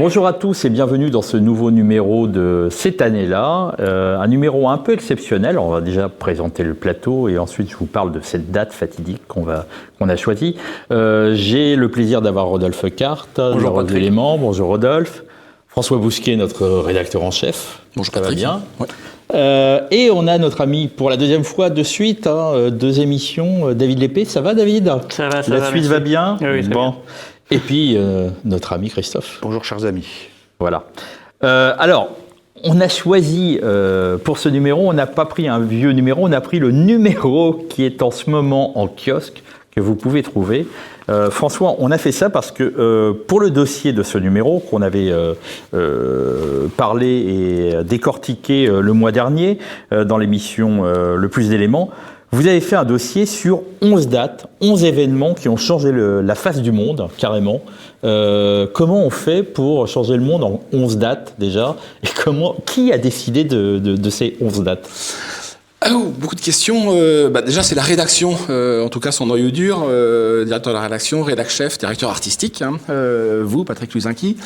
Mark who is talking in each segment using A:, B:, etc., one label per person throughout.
A: Bonjour à tous et bienvenue dans ce nouveau numéro de cette année-là. Un numéro un peu exceptionnel. On va déjà présenter le plateau et ensuite je vous parle de cette date fatidique qu'on a choisie. J'ai le plaisir d'avoir Rodolphe Cart,
B: Bonjour
A: Patrick. Éléments. Bonjour Rodolphe. François Bousquet, notre rédacteur en chef.
B: Bonjour
A: ça
B: Patrick.
A: va bien. Et on a notre ami pour la deuxième fois de suite, 2 émissions, David Lépée. Ça va David?
C: Ça va,
A: La suite va bien?
C: Oui, très bien.
A: Et puis, notre ami Christophe.
B: Bonjour chers amis.
A: Voilà. Alors, on a choisi, pour ce numéro, on n'a pas pris un vieux numéro, on a pris le numéro qui est en ce moment en kiosque, que vous pouvez trouver. François, on a fait ça parce que pour le dossier de ce numéro, qu'on avait parlé et décortiqué le mois dernier, dans l'émission Le Plus d'éléments, vous avez fait un dossier sur 11 dates, 11 événements qui ont changé la face du monde, carrément. Comment on fait pour changer le monde en 11 dates, déjà? Et qui a décidé de ces 11 dates?
B: Beaucoup de questions. Déjà, c'est la rédaction, en tout cas son noyau dur, directeur de la rédaction, rédac-chef, directeur artistique, vous, Patrick Luzinski,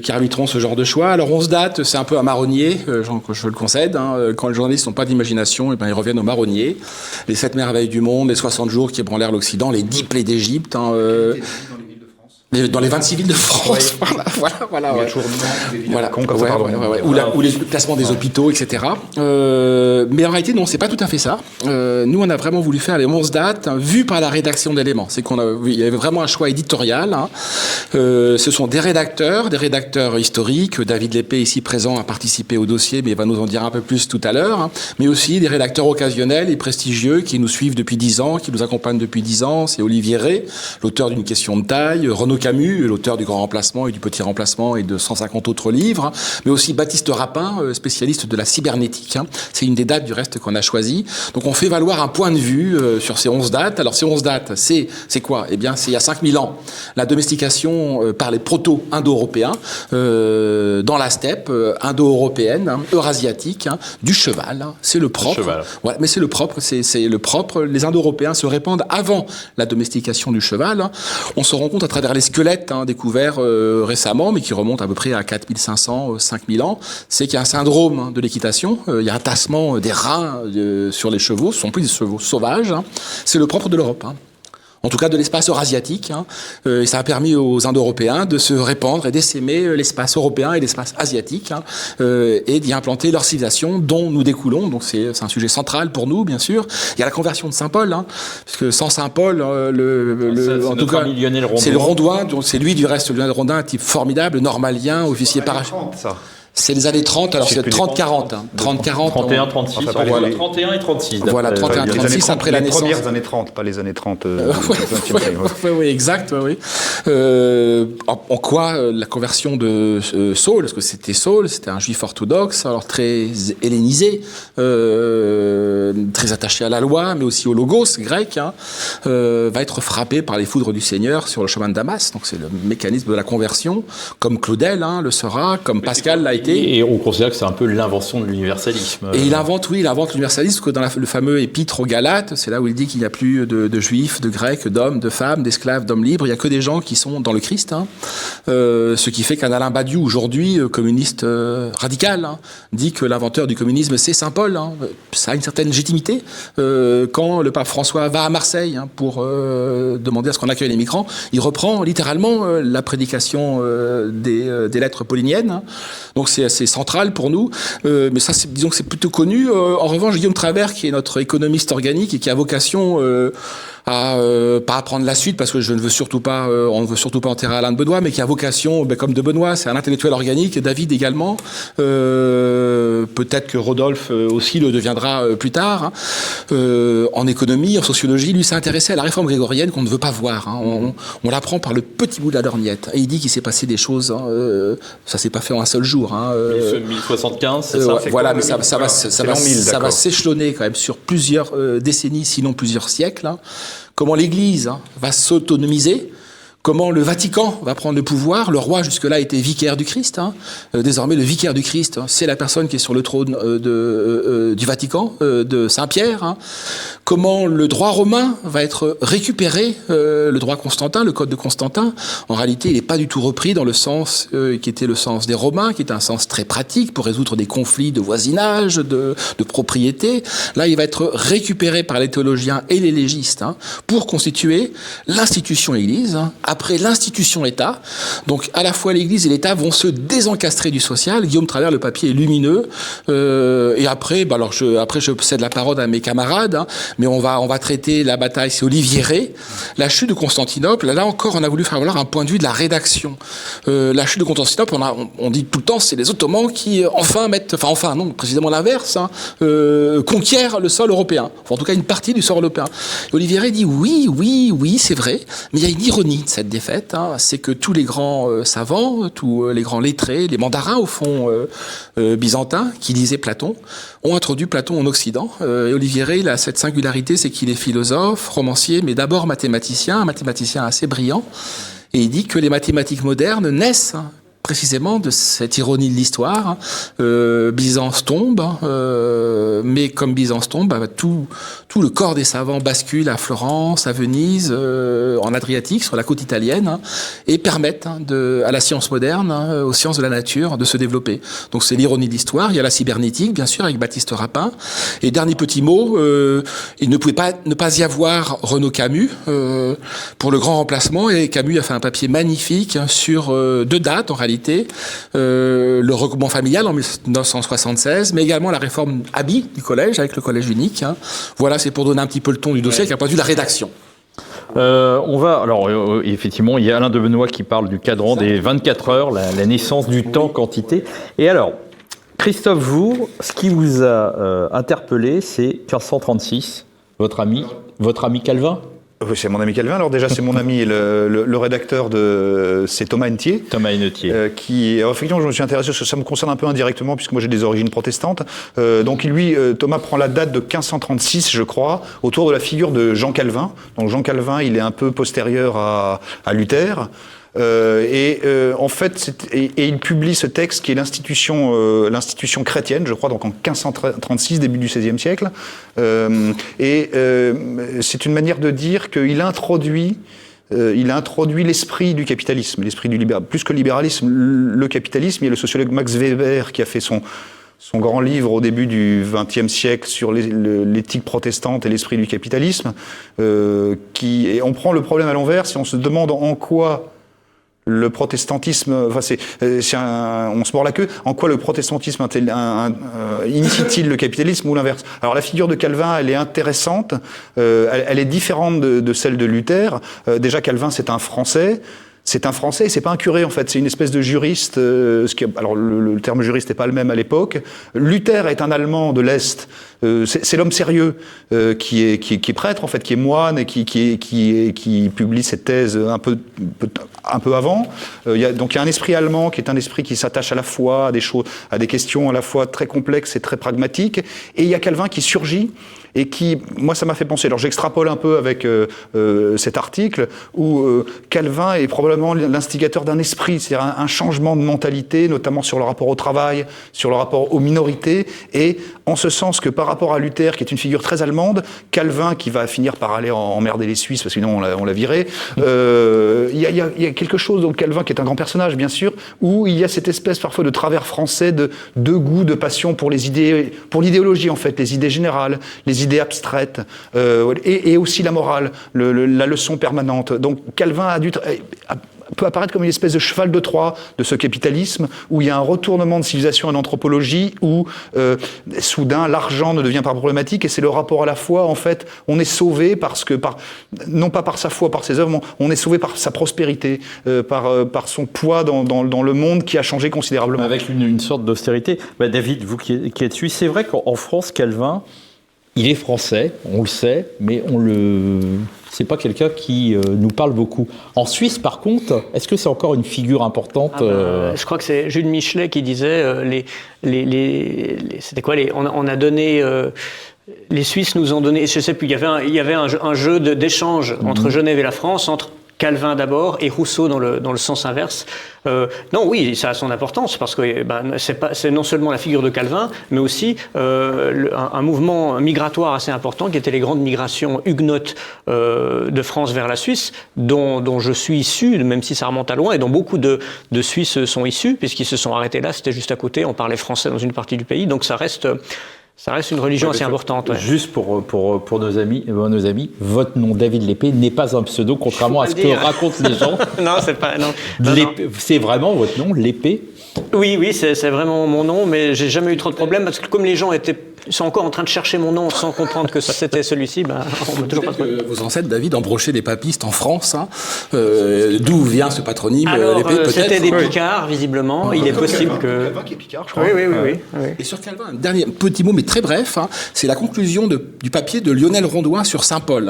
B: qui arbitrons ce genre de choix. Alors, 11 dates, c'est un peu un marronnier, je le concède. Quand les journalistes n'ont pas d'imagination, ils reviennent au marronnier. Les 7 merveilles du monde, les 60 jours qui ébranlèrent l'Occident, les 10 plaies d'Égypte. Dans les 26 villes de France, oui. voilà. Ou les placements des hôpitaux, etc. Mais en réalité, non, c'est pas tout à fait ça. Nous, on a vraiment voulu faire les 11 dates vues par la rédaction d'Éléments. Il y avait vraiment un choix éditorial. Ce sont des rédacteurs historiques. David Lépée, ici présent, a participé au dossier, mais il va nous en dire un peu plus tout à l'heure. Mais aussi des rédacteurs occasionnels et prestigieux qui nous suivent depuis 10 ans, qui nous accompagnent depuis 10 ans. C'est Olivier Rey, l'auteur d'une question de taille, Renaud Camus, l'auteur du Grand Remplacement et du Petit Remplacement et de 150 autres livres, mais aussi Baptiste Rapin, spécialiste de la cybernétique. C'est une des dates du reste qu'on a choisi. Donc on fait valoir un point de vue sur ces 11 dates. Alors ces 11 dates, c'est quoi? Eh bien, c'est il y a 5000 ans, la domestication par les proto-indo-européens dans la steppe indo-européenne, eurasiatique, du cheval. C'est le propre. Ouais, mais c'est le propre. C'est le propre. Les Indo-Européens se répandent avant la domestication du cheval. On se rend compte à travers les squelettes découverts récemment, mais qui remontent à peu près à 4500, 5000 ans, c'est qu'il y a un syndrome de l'équitation. Il y a un tassement des reins sur les chevaux. Ce ne sont plus des chevaux sauvages. C'est le propre de l'Europe. En tout cas de l'espace eurasiatique. Et ça a permis aux Indo-Européens de se répandre et d'essaimer l'espace européen et l'espace asiatique et d'y implanter leur civilisation dont nous découlons. Donc c'est un sujet central pour nous, bien sûr. Il y a la conversion de Saint-Paul, parce que sans Saint-Paul, en tout cas, c'est le Rondouin, donc c'est lui du reste, Lionel Rondin, un type formidable, normalien, officier parachutiste. C'est les années 30, alors c'est 30-40. 30-40.
A: 31-36.
B: Enfin, voilà.
A: 31 et 36.
B: Voilà, 31-36 après la naissance.
D: Les premières années 30, pas les années 30.
B: Oui, exact. Oui. En quoi la conversion de Saul, parce que c'était un juif orthodoxe, alors très hellénisé, très attaché à la loi, mais aussi au logos grec, va être frappé par les foudres du Seigneur sur le chemin de Damas. Donc c'est le mécanisme de la conversion, comme Claudel le sera, comme Pascal l'a été.
A: Et on considère que c'est un peu l'invention de l'universalisme.
B: Et il invente l'universalisme, parce que dans le fameux épître aux Galates, c'est là où il dit qu'il n'y a plus de juifs, de grecs, d'hommes, de femmes, d'esclaves, d'hommes libres. Il n'y a que des gens qui sont dans le Christ. Ce qui fait qu'un Alain Badiou, aujourd'hui, communiste radical, dit que l'inventeur du communisme, c'est Saint Paul. Ça a une certaine légitimité. Quand le pape François va à Marseille pour demander à ce qu'on accueille les migrants, il reprend littéralement la prédication des lettres pauliniennes. Donc c'est assez central pour nous, mais ça, disons que c'est plutôt connu. En revanche, Guillaume Travers, qui est notre économiste organique et qui a vocation à pas apprendre la suite, parce que on ne veut surtout pas enterrer Alain de Benoît, mais qui a vocation, comme de Benoît, c'est un intellectuel organique, David également, peut-être que Rodolphe aussi le deviendra plus tard, en économie, en sociologie. Lui s'est intéressé à la réforme grégorienne qu'on ne veut pas voir. On l'apprend par le petit bout de la lorgnette. Et il dit qu'il s'est passé des choses, ça s'est pas fait en un seul jour.
A: 1075, c'est ça.
B: Voilà, mais ça va s'échelonner quand même sur plusieurs décennies, sinon plusieurs siècles. Comment l'Église va s'autonomiser, Comment le Vatican va prendre le pouvoir. Le roi, jusque-là, était vicaire du Christ. Désormais, le vicaire du Christ, c'est la personne qui est sur le trône du Vatican, de Saint-Pierre. Comment le droit romain va être récupéré, le droit Constantin, le code de Constantin. En réalité, il n'est pas du tout repris dans le sens qui était le sens des Romains, qui est un sens très pratique pour résoudre des conflits de voisinage, de propriété. Là, il va être récupéré par les théologiens et les légistes pour constituer l'institution Église. Après l'institution État, donc à la fois l'Église et l'État vont se désencastrer du social. Guillaume Travers, le papier est lumineux. Et après, je cède la parole à mes camarades, mais on va traiter la bataille, c'est Olivier Rey, la chute de Constantinople. Là encore, on a voulu faire valoir un point de vue de la rédaction. La chute de Constantinople, on dit tout le temps, c'est les Ottomans qui précisément l'inverse, conquièrent le sol européen. Enfin, en tout cas, une partie du sol européen. Olivier Rey dit oui, c'est vrai, mais il y a une ironie de cette défaite, c'est que tous les grands savants, tous les grands lettrés, les mandarins au fond byzantins qui lisaient Platon, ont introduit Platon en Occident. Et Olivier Rey, il a cette singularité, c'est qu'il est philosophe, romancier, mais d'abord mathématicien, un mathématicien assez brillant. Et il dit que les mathématiques modernes naissent précisément de cette ironie de l'histoire. Byzance tombe, mais comme Byzance tombe, tout le corps des savants bascule à Florence, à Venise, en Adriatique, sur la côte italienne, et permettent à la science moderne, aux sciences de la nature, de se développer. Donc c'est l'ironie de l'histoire. Il y a la cybernétique, bien sûr, avec Baptiste Rapin. Et dernier petit mot, il ne pouvait pas ne pas y avoir Renaud Camus pour le grand remplacement, et Camus a fait un papier magnifique sur deux dates, en réalité, le regroupement familial en 1976, mais également la réforme Abi du collège, avec le collège unique. Voilà, c'est pour donner un petit peu le ton du dossier, avec un point de vue de la rédaction.
A: Effectivement, il y a Alain de Benoît qui parle du cadran des 24 heures, la naissance du temps, quantité. Et alors, Christophe Jour, ce qui vous a interpellé, c'est 1536, votre ami Calvin.
D: Oui, c'est mon ami Calvin. Alors déjà, c'est mon ami, le rédacteur c'est Thomas Hennetier.
A: Thomas Hennetier.
D: Effectivement, je me suis intéressé parce que ça me concerne un peu indirectement puisque moi j'ai des origines protestantes. Donc lui, Thomas prend la date de 1536, je crois, autour de la figure de Jean Calvin. Donc Jean Calvin, il est un peu postérieur à Luther. En fait, il publie ce texte qui est l'institution chrétienne, je crois, donc en 1536, début du XVIe siècle. C'est une manière de dire qu'il introduit l'esprit du capitalisme, l'esprit du libéralisme. Plus que le libéralisme, le capitalisme. Il y a le sociologue Max Weber qui a fait son grand livre au début du XXe siècle sur l'éthique protestante et l'esprit du capitalisme. Et on prend le problème à l'envers si on se demande en quoi le protestantisme, on se mord la queue. En quoi le protestantisme initie-t-il le capitalisme ou l'inverse? Alors la figure de Calvin, elle est intéressante. Elle est différente de celle de Luther. Déjà, Calvin, c'est un Français. C'est un Français, c'est pas un curé en fait, c'est une espèce de juriste. Alors le terme juriste n'est pas le même à l'époque. Luther est un Allemand de l'Est. C'est l'homme sérieux qui est prêtre en fait, qui est moine et qui publie cette thèse un peu avant. Donc il y a un esprit allemand qui est un esprit qui s'attache à la fois à des questions à la fois très complexes et très pragmatiques. Et il y a Calvin qui surgit. Et qui, moi, ça m'a fait penser. Alors, j'extrapole un peu avec cet article où Calvin est probablement l'instigateur d'un esprit, c'est-à-dire un changement de mentalité, notamment sur le rapport au travail, sur le rapport aux minorités, et en ce sens que par rapport à Luther, qui est une figure très allemande, Calvin, qui va finir par aller emmerder les Suisses, parce que sinon on l'a viré, il y a quelque chose, donc Calvin, qui est un grand personnage, bien sûr, où il y a cette espèce parfois de travers français de goût, de passion pour les idées, pour l'idéologie, en fait, les idées générales, les idées abstraites, et aussi la morale, la leçon permanente. Donc Calvin peut apparaître comme une espèce de cheval de Troie de ce capitalisme, où il y a un retournement de civilisation en anthropologie, où soudain l'argent ne devient pas problématique, et c'est le rapport à la foi, en fait, on est sauvé non pas par sa foi, par ses œuvres, on est sauvé par sa prospérité, par son poids dans le monde qui a changé considérablement.
A: Avec une sorte d'austérité. David, vous qui êtes suisse, c'est vrai qu'en France, Calvin, il est français, on le sait, mais c'est pas quelqu'un qui nous parle beaucoup. En Suisse, par contre, est-ce que c'est encore une figure importante
C: Je crois que c'est Jules Michelet qui disait c'était quoi on a donné les Suisses nous ont donné, je sais plus, il y avait un jeu d'échange entre Genève et la France, entre Calvin d'abord et Rousseau dans le sens inverse. Non, oui, ça a son importance parce que c'est non seulement la figure de Calvin, mais aussi un mouvement migratoire assez important qui était les grandes migrations huguenotes de France vers la Suisse, dont je suis issu, même si ça remonte à loin, et dont beaucoup de Suisses sont issus, puisqu'ils se sont arrêtés là, c'était juste à côté, on parlait français dans une partie du pays, donc ça reste une religion assez importante. Ouais.
A: Juste pour nos amis, votre nom David Lépée n'est pas un pseudo, contrairement à ce que racontent les gens.
C: Non, c'est pas. Non.
A: C'est vraiment votre nom, Lépée?
C: Oui, c'est vraiment mon nom, mais j'ai jamais eu trop de problèmes parce que comme les gens sont encore en train de chercher mon nom sans comprendre que c'était celui-ci, on m'a toujours pas trouvé.
B: Vos ancêtres, David, embrochaient des papistes en France. D'où vient ce patronyme?
C: Alors,
B: Lépée, peut-être.
C: c'était des Picards, visiblement. Il est possible que.
D: Calvin qui est Picard, je crois.
C: Oui.
B: Et sur Calvin, un dernier petit mot, mais très bref, c'est la conclusion du papier de Lionel Rondouin sur Saint-Paul.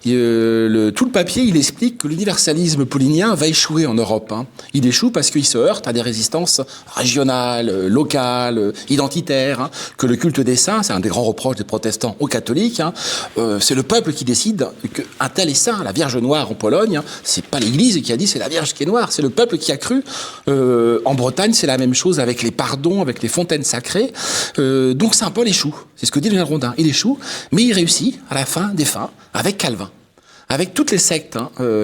B: Tout le papier, il explique que l'universalisme paulinien va échouer en Europe. Il échoue parce qu'il se heurte à des résistances régionales, locales, identitaires, que le culte des saints, c'est un des grands reproches des protestants aux catholiques, c'est le peuple qui décide qu'un tel est saint. La Vierge noire en Pologne, c'est pas l'Église qui a dit c'est la Vierge qui est noire, c'est le peuple qui a cru. En Bretagne, c'est la même chose avec les pardons, avec les fontaines sacrées. Donc Saint-Paul échoue. C'est ce que dit Lionel Rondin. Il échoue, mais il réussit à la fin des fins avec Calvin. Avec toutes les sectes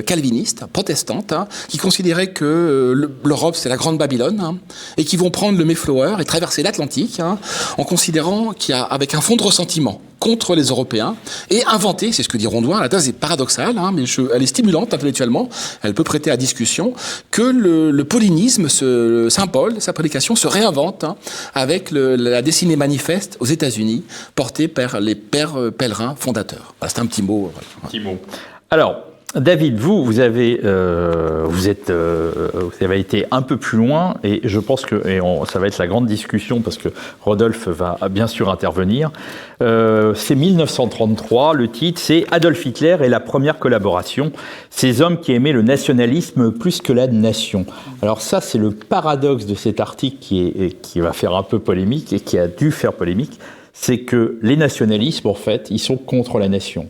B: calvinistes, protestantes, qui considéraient que l'Europe c'est la grande Babylone, et qui vont prendre le Mayflower et traverser l'Atlantique, en considérant qu'il y a, avec un fond de ressentiment contre les Européens, et inventer, c'est ce que dit Rondouin, la thèse est paradoxale, mais elle est stimulante intellectuellement, elle peut prêter à discussion, que le paulinisme, Saint Paul, sa prédication se réinvente avec la destinée manifeste aux États-Unis, portée par les pères pèlerins fondateurs. Voilà, c'est un petit mot.
A: Petit mot. Alors, David, vous avez été un peu plus loin, et je pense que ça va être la grande discussion parce que Rodolphe va bien sûr intervenir. C'est 1933, le titre, c'est Adolf Hitler et la première collaboration. Ces hommes qui aimaient le nationalisme plus que la nation. Alors ça, c'est le paradoxe de cet article qui va faire un peu polémique et qui a dû faire polémique, c'est que les nationalismes, en fait, ils sont contre la nation.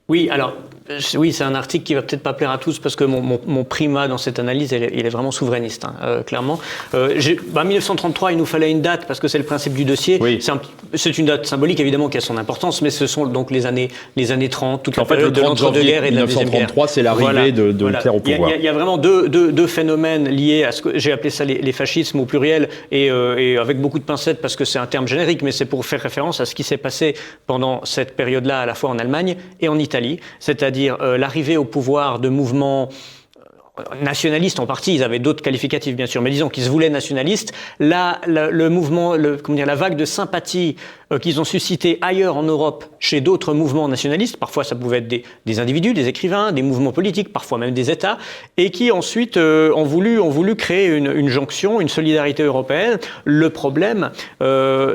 C: Oui, alors. Oui, c'est un article qui va peut-être pas plaire à tous parce que mon primat dans cette analyse, il est vraiment souverainiste, clairement. 1933, il nous fallait une date parce que c'est le principe du dossier.
A: Oui.
C: C'est une date symbolique évidemment qui a son importance, mais ce sont donc les années 30, toute la
A: fait,
C: période de l'entre-deux-guerres et de la Deuxième Guerre.
A: 1933, c'est l'arrivée de Hitler au pouvoir.
C: Il y a vraiment deux phénomènes liés à ce que j'ai appelé ça les fascismes au pluriel et avec beaucoup de pincettes parce que c'est un terme générique, mais c'est pour faire référence à ce qui s'est passé pendant cette période-là à la fois en Allemagne et en Italie, c'est-à-dire l'arrivée au pouvoir de mouvements nationalistes en partie, ils avaient d'autres qualificatifs bien sûr, mais disons qu'ils se voulaient nationalistes. Le mouvement, la vague de sympathie qu'ils ont suscité ailleurs en Europe chez d'autres mouvements nationalistes, parfois ça pouvait être des individus, des écrivains, des mouvements politiques, parfois même des États, et qui ensuite ont voulu créer une jonction, une solidarité européenne. Le problème,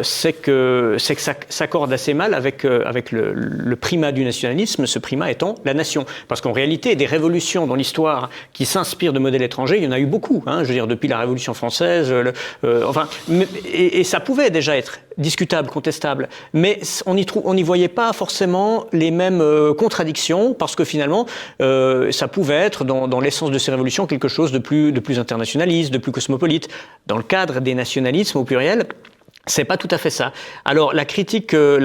C: c'est que ça s'accorde assez mal avec le primat du nationalisme, ce primat étant la nation. Parce qu'en réalité, des révolutions dans l'histoire qui s'inspirent de modèles étrangers, il y en a eu beaucoup. Je veux dire, depuis la Révolution française, et ça pouvait déjà être discutable, contestable, mais on n'y voyait pas forcément les mêmes contradictions, parce que finalement, ça pouvait être dans l'essence de ces révolutions quelque chose de plus internationaliste, de plus cosmopolite. Dans le cadre des nationalismes au pluriel, c'est pas tout à fait ça. Alors la critique que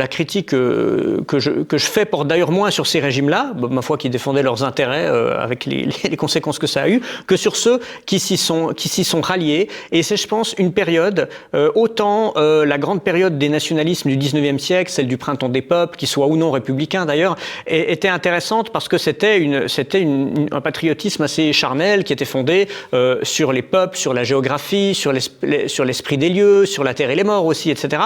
C: je fais porte d'ailleurs moins sur ces régimes-là, ma foi, qui défendaient leurs intérêts avec les conséquences que ça a eu, que sur ceux qui s'y sont ralliés. Et c'est, je pense, une période autant la grande période des nationalismes du 19e siècle, celle du printemps des peuples, qui soit ou non républicain d'ailleurs, était intéressante parce que c'était un patriotisme assez charnel qui était fondé sur les peuples, sur la géographie, sur l'esprit des lieux, sur la terre et les morts aussi, etc.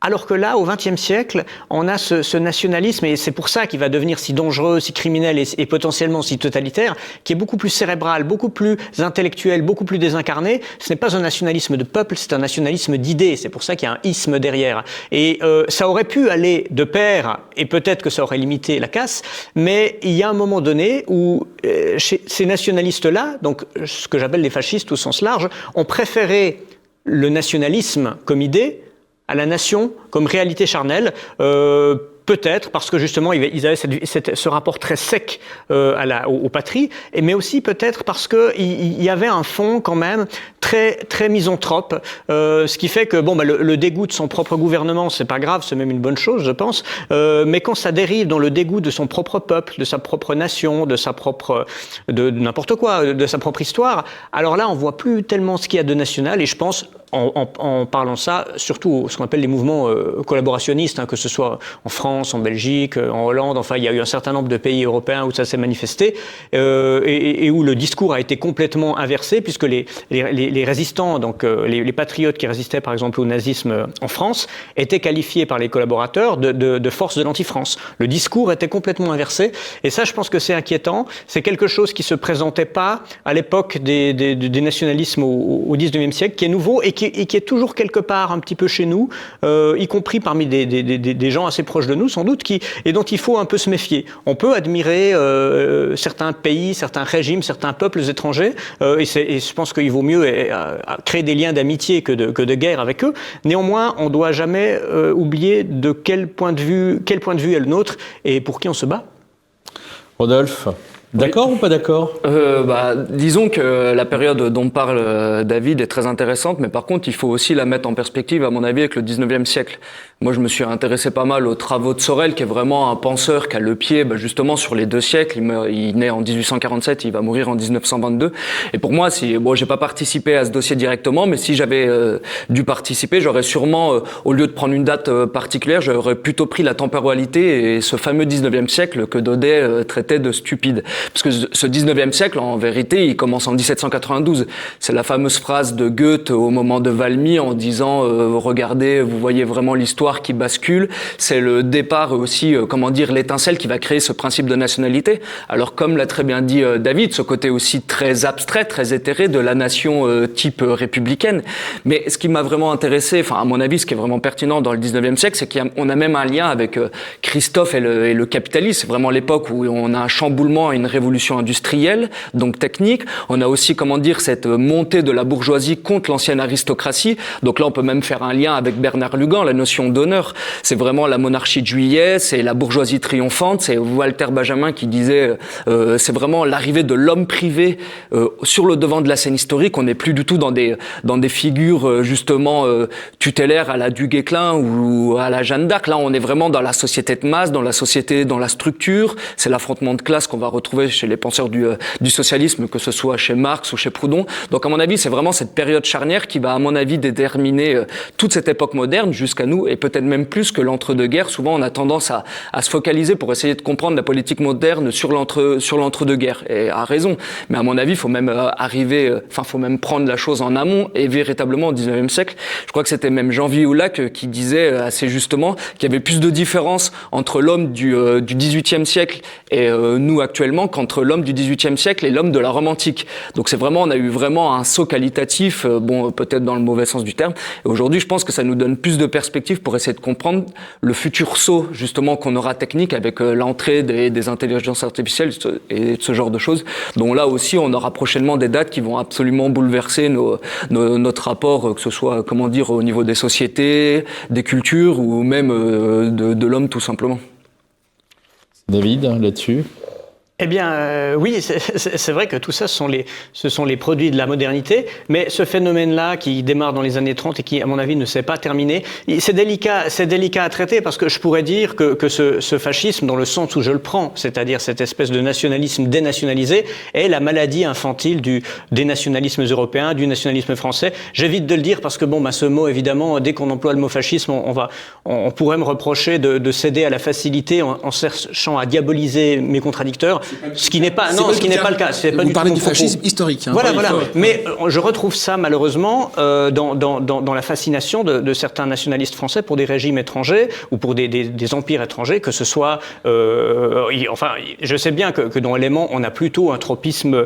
C: Alors que là, au XXe siècle, on a ce nationalisme, et c'est pour ça qu'il va devenir si dangereux, si criminel et potentiellement si totalitaire, qui est beaucoup plus cérébral, beaucoup plus intellectuel, beaucoup plus désincarné. Ce n'est pas un nationalisme de peuple, c'est un nationalisme d'idées. C'est pour ça qu'il y a un isme derrière. Et ça aurait pu aller de pair, et peut-être que ça aurait limité la casse, mais il y a un moment donné où chez ces nationalistes-là, donc ce que j'appelle les fascistes au sens large, ont préféré le nationalisme comme idée à la nation comme réalité charnelle, peut-être parce que justement ils avaient ce rapport très sec aux patries, mais aussi peut-être parce que il y avait un fond quand même très très misanthrope, ce qui fait que le dégoût de son propre gouvernement, c'est pas grave, c'est même une bonne chose, je pense, mais quand ça dérive dans le dégoût de son propre peuple, de sa propre nation, de n'importe quoi, de sa propre histoire, alors là on voit plus tellement ce qu'il y a de national, et je pense en parlant ça, surtout ce qu'on appelle les mouvements collaborationnistes, que ce soit en France, en Belgique, en Hollande, enfin il y a eu un certain nombre de pays européens où ça s'est manifesté, et où le discours a été complètement inversé, puisque les résistants, donc les patriotes qui résistaient par exemple au nazisme en France, étaient qualifiés par les collaborateurs de force de l'anti-France. Le discours était complètement inversé, et ça je pense que c'est inquiétant, c'est quelque chose qui se présentait pas à l'époque des nationalismes au XIXe siècle, qui est nouveau et qui est toujours quelque part un petit peu chez nous, y compris parmi des gens assez proches de nous sans doute, et dont il faut un peu se méfier. On peut admirer certains pays, certains régimes, certains peuples étrangers, et je pense qu'il vaut mieux créer des liens d'amitié que de guerre avec eux. Néanmoins, on ne doit jamais oublier de quel point de vue est le nôtre et pour qui on se bat.
A: Rodolphe, d'accord ou pas d'accord ?
E: Disons que la période dont parle David est très intéressante, mais par contre, il faut aussi la mettre en perspective, à mon avis, avec le 19e siècle. Moi, je me suis intéressé pas mal aux travaux de Sorel, qui est vraiment un penseur qui a le pied justement sur les 2 siècles. Il naît en 1847, il va mourir en 1922. Et pour moi, j'ai pas participé à ce dossier directement, mais si j'avais dû participer, j'aurais sûrement, au lieu de prendre une date particulière, j'aurais plutôt pris la temporalité et ce fameux 19e siècle que Daudet traitait de stupide. Parce que ce 19e siècle, en vérité, il commence en 1792. C'est la fameuse phrase de Goethe au moment de Valmy en disant regardez, vous voyez vraiment l'histoire qui bascule. C'est le départ aussi, l'étincelle qui va créer ce principe de nationalité. Alors comme l'a très bien dit David, ce côté aussi très abstrait, très éthéré de la nation type républicaine. Mais ce qui m'a vraiment intéressé, à mon avis, ce qui est vraiment pertinent dans le 19e siècle, c'est qu'on a même un lien avec Christophe et le capitalisme. C'est vraiment l'époque où on a un chamboulement, une révolution industrielle, donc technique. On a aussi, cette montée de la bourgeoisie contre l'ancienne aristocratie. Donc là, on peut même faire un lien avec Bernard Lugan, la notion d'honneur. C'est vraiment la monarchie de Juillet, c'est la bourgeoisie triomphante. C'est Walter Benjamin qui disait, c'est vraiment l'arrivée de l'homme privé sur le devant de la scène historique. On n'est plus du tout dans des figures tutélaires à la du Guesclin ou à la Jeanne d'Arc. Là, on est vraiment dans la société de masse, dans la société, dans la structure. C'est l'affrontement de classe qu'on va retrouver chez les penseurs du socialisme, que ce soit chez Marx ou chez Proudhon. Donc, à mon avis, c'est vraiment cette période charnière qui va, à mon avis, déterminer toute cette époque moderne jusqu'à nous, et peut-être même plus que l'entre-deux-guerres. Souvent, on a tendance à se focaliser pour essayer de comprendre la politique moderne sur l'entre-deux-guerres, et à raison. Mais à mon avis, il faut même faut même prendre la chose en amont, et véritablement au 19e siècle. Je crois que c'était même Jean Vioulac qui disait assez justement qu'il y avait plus de différence entre l'homme du 18e siècle et nous actuellement qu'entre l'homme du 18e siècle et l'homme de la Rome antique. Donc on a eu vraiment un saut qualitatif, peut-être dans le mauvais sens du terme. Et aujourd'hui, je pense que ça nous donne plus de perspectives pour essayer de comprendre le futur saut justement qu'on aura technique avec l'entrée des intelligences artificielles et ce genre de choses. Donc là aussi, on aura prochainement des dates qui vont absolument bouleverser notre rapport, que ce soit au niveau des sociétés, des cultures ou même de l'homme tout simplement.
A: David, là-dessus ?
C: Eh bien, oui, c'est vrai que tout ça, ce sont les produits de la modernité, mais ce phénomène-là qui démarre dans les années 30 et qui, à mon avis, ne s'est pas terminé, c'est délicat à traiter parce que je pourrais dire que ce fascisme, dans le sens où je le prends, c'est-à-dire cette espèce de nationalisme dénationalisé, est la maladie infantile des nationalismes européens, du nationalisme français. J'évite de le dire parce que, ce mot, évidemment, dès qu'on emploie le mot fascisme, on pourrait me reprocher de céder à la facilité en cherchant à diaboliser mes contradicteurs. Ce qui n'est pas le cas. C'est pas
B: Vous
C: du
B: parlez
C: tout
B: du
C: mon
B: fascisme
C: propos.
B: historique.
C: Voilà. Mais je retrouve ça malheureusement dans la fascination de certains nationalistes français pour des régimes étrangers ou pour des empires étrangers, que ce soit. Je sais bien que dans Éléments, on a plutôt un tropisme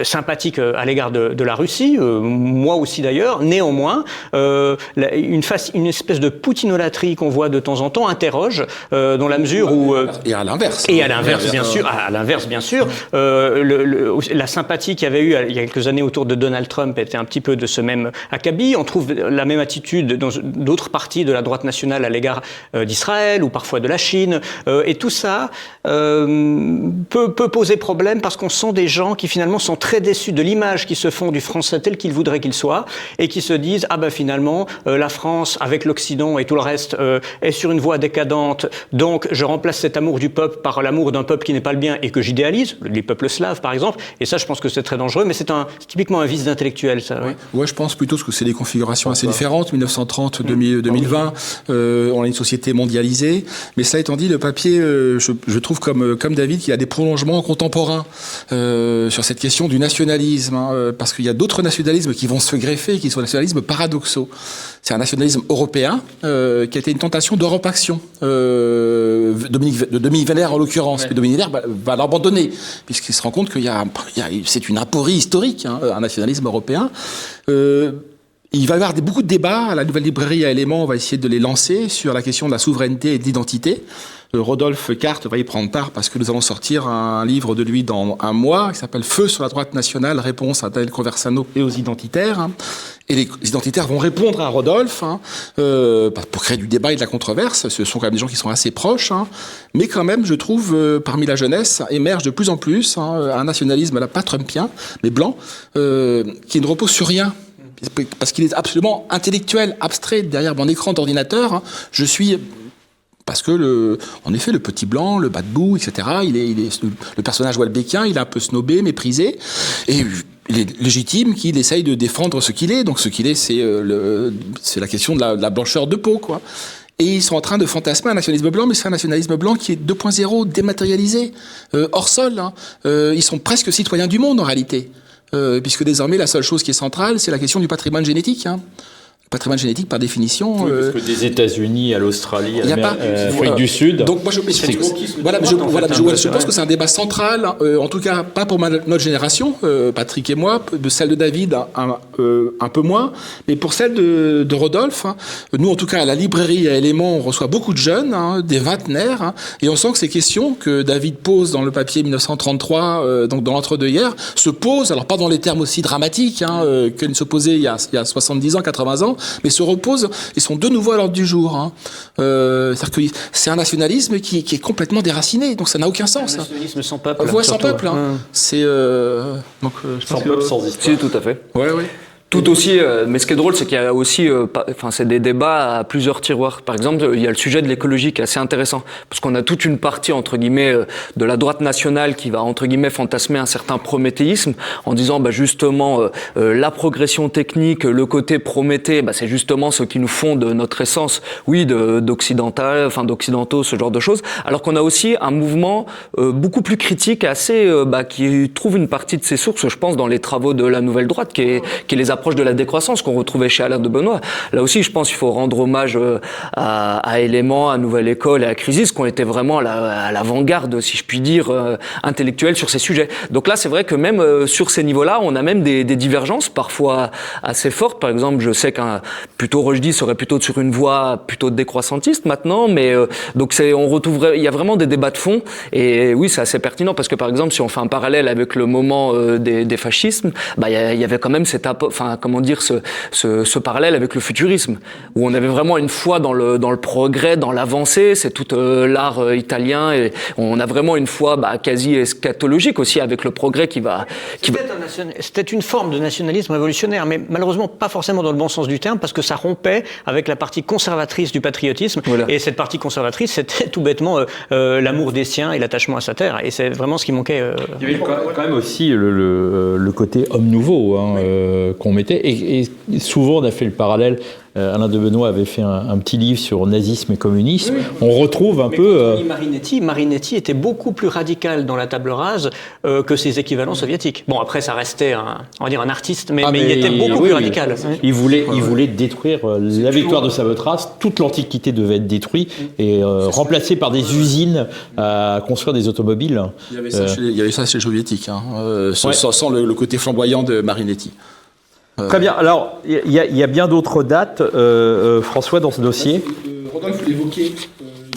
C: sympathique à l'égard de la Russie, moi aussi d'ailleurs. Néanmoins, une espèce de poutinolâtrie qu'on voit de temps en temps interroge dans la mesure où.
B: Et à l'inverse.
C: Et à l'inverse, bien sûr. sûr, à l'inverse, bien sûr. La sympathie qu'il y avait eu il y a quelques années autour de Donald Trump était un petit peu de ce même acabit. On trouve la même attitude dans d'autres partis de la droite nationale à l'égard d'Israël ou parfois de la Chine. Et tout ça peut poser problème parce qu'on sent des gens qui finalement sont très déçus de l'image qu'ils se font du français tel qu'ils voudraient qu'il soit et qui se disent finalement la France avec l'Occident et tout le reste est sur une voie décadente, donc je remplace cet amour du peuple par l'amour d'un peuple qui n'est pas le bien et que j'idéalise, les peuples slaves par exemple, et ça je pense que c'est très dangereux, mais c'est typiquement un vice d'intellectuel ça.
B: Ouais, je pense plutôt que c'est des configurations assez différentes, 1930, 2020, on a une société mondialisée, mais cela étant dit, le papier, je trouve comme David qu'il y a des prolongements contemporains sur cette question du nationalisme, parce qu'il y a d'autres nationalismes qui vont se greffer, qui sont des nationalismes paradoxaux. C'est un nationalisme européen qui a été une tentation d'Europe-Action, de Dominique Vénère en l'occurrence. Dominique Vénère va l'abandonner, puisqu'il se rend compte c'est une aporie historique, un nationalisme européen. Il va y avoir beaucoup de débats. À la Nouvelle Librairie à Éléments, on va essayer de les lancer sur la question de la souveraineté et de l'identité. Rodolphe Carte va y prendre part parce que nous allons sortir un livre de lui dans un mois qui s'appelle Feu sur la droite nationale, réponse à Daniel Conversano et aux identitaires. Et les identitaires vont répondre à Rodolphe pour créer du débat et de la controverse. Ce sont quand même des gens qui sont assez proches. Mais quand même, je trouve, parmi la jeunesse, émerge de plus en plus un nationalisme, là, pas trumpien, mais blanc, qui ne repose sur rien. Parce qu'il est absolument intellectuel, abstrait, derrière mon écran d'ordinateur. Je suis... Parce que, en effet, le petit blanc, le bas de boue, etc., le personnage Houellebecquien, il est un peu snobé, méprisé, et il est légitime qu'il essaye de défendre ce qu'il est. Donc, ce qu'il est, c'est la question de la blancheur de peau, quoi. Et ils sont en train de fantasmer un nationalisme blanc, mais c'est un nationalisme blanc qui est 2.0, dématérialisé, hors sol. Ils sont presque citoyens du monde, en réalité. Puisque désormais, la seule chose qui est centrale, c'est la question du patrimoine génétique. Le patrimoine génétique, par définition...
A: Oui, parce que des États-Unis à l'Australie, à l'Afrique du Sud...
B: Donc moi, je pense que c'est un débat central, en tout cas pas pour notre génération, Patrick et moi, de celle de David un peu moins, mais pour celle de Rodolphe. Nous, en tout cas, à la librairie à Éléments, on reçoit beaucoup de jeunes, des vingtenaires, et on sent que ces questions que David pose dans le papier 1933, donc dans l'entre-deux-guerres, se posent, alors pas dans les termes aussi dramatiques qu'elles se posaient il y a 70 ans, 80 ans, mais se reposent et sont de nouveau à l'ordre du jour. C'est-à-dire que c'est un nationalisme qui est complètement déraciné, donc ça n'a aucun sens.
C: Un nationalisme sans peuple.
B: Sans peuple. C'est donc
A: sans peuple, sans histoire.
E: Si, tout à fait.
B: Ouais.
E: Tout aussi, mais ce qui est drôle, c'est qu'il y a aussi, c'est des débats à plusieurs tiroirs. Par exemple, il y a le sujet de l'écologie qui est assez intéressant, parce qu'on a toute une partie, entre guillemets, de la droite nationale qui va, entre guillemets, fantasmer un certain prométhéisme, en disant, justement, la progression technique, le côté Prométhée, c'est justement ce qui nous fonde notre essence, d'occidentaux, ce genre de choses. Alors qu'on a aussi un mouvement beaucoup plus critique, assez, qui trouve une partie de ses sources, je pense, dans les travaux de la Nouvelle Droite, qui les approche de la décroissance qu'on retrouvait chez Alain de Benoît. Là aussi, je pense qu'il faut rendre hommage à Éléments, à Nouvelle École et à Crisis, qui ont été vraiment à l'avant-garde, si je puis dire, intellectuelle sur ces sujets. Donc là, c'est vrai que même sur ces niveaux-là, on a même des divergences parfois assez fortes. Par exemple, je sais plutôt Rochdy serait plutôt sur une voie plutôt décroissantiste maintenant, mais donc on retrouverait, il y a vraiment des débats de fond. Et oui, c'est assez pertinent parce que par exemple, si on fait un parallèle avec le moment des fascismes, il y avait quand même cette ce parallèle avec le futurisme, où on avait vraiment une foi dans le progrès, dans l'avancée. C'est tout l'art italien, et on a vraiment une foi quasi eschatologique aussi avec le progrès qui va...
C: C'était une forme de nationalisme révolutionnaire, mais malheureusement pas forcément dans le bon sens du terme, parce que ça rompait avec la partie conservatrice du patriotisme. Voilà. Et cette partie conservatrice, c'était tout bêtement l'amour des siens et l'attachement à sa terre. Et c'est vraiment ce qui manquait.
A: Il y avait quand même aussi le côté homme nouveau qu'on mettait. Et souvent, on a fait le parallèle. Alain de Benoît avait fait un petit livre sur nazisme et communisme. Oui. On retrouve un peu...
C: Marinetti était beaucoup plus radical dans la table rase que ses équivalents soviétiques. Bon, après, ça restait un artiste, mais il était beaucoup plus radical.
A: Il voulait détruire la victoire de Samothrace. Toute l'Antiquité devait être détruite et remplacée par des usines à construire des automobiles.
B: Il y avait ça chez les soviétiques, sans le côté flamboyant de Marinetti.
A: Très bien. Alors, il y a bien d'autres dates, François, dans ce dossier.
B: Rodolphe l'évoquait.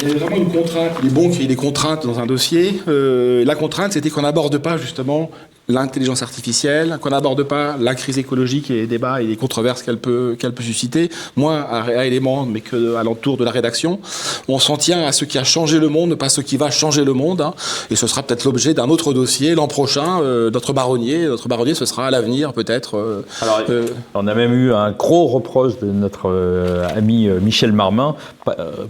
B: Il y avait vraiment une contrainte. Il est bon qu'il y ait des contraintes dans un dossier. La contrainte, c'était qu'on n'aborde pas justement l'intelligence artificielle, qu'on n'aborde pas la crise écologique et les débats et les controverses qu'elle peut susciter, moins à éléments, mais qu'à l'entour de la rédaction. On s'en tient à ce qui a changé le monde, pas ce qui va changer le monde. Hein. Et ce sera peut-être l'objet d'un autre dossier l'an prochain, notre baronnier. Notre baronnier, ce sera à l'avenir, peut-être.
A: On a même eu un gros reproche de notre ami Michel Marmin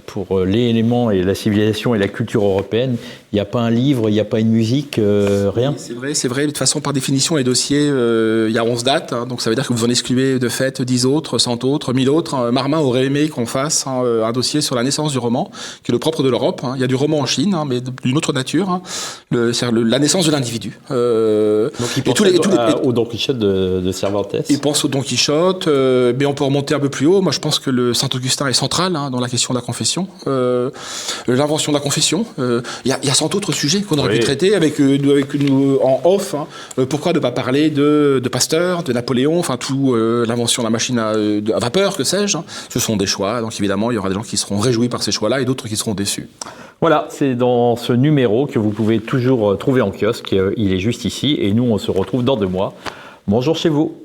A: pour les éléments et la civilisation et la culture européenne. Il n'y a pas un livre, il n'y a pas une musique, rien.
B: C'est vrai. De toute façon, par définition, les dossiers, il y a 11 dates. Hein, donc ça veut dire que vous en excluez de fait 10 autres, 100 autres, 1000 autres. Hein. Marmin aurait aimé qu'on fasse un dossier sur la naissance du roman, qui est le propre de l'Europe. Hein. Il y a du roman en Chine, hein, mais d'une autre nature. Hein. La naissance de l'individu.
A: Donc il pense au Don Quichotte de Cervantes.
B: Il pense au Don Quichotte, mais on peut remonter un peu plus haut. Moi, je pense que le Saint-Augustin est central dans la question de la confession. L'invention de la confession. Il y a 100 autres sujets qu'on aurait pu traiter avec nous en off. Hein. Pourquoi ne pas parler de Pasteur, de Napoléon, enfin tout l'invention de la machine à vapeur, que sais-je. Hein. Ce sont des choix, donc évidemment il y aura des gens qui seront réjouis par ces choix-là et d'autres qui seront déçus.
A: Voilà, c'est dans ce numéro que vous pouvez toujours trouver en kiosque. Il est juste ici et nous on se retrouve dans 2 mois. Bonjour chez vous.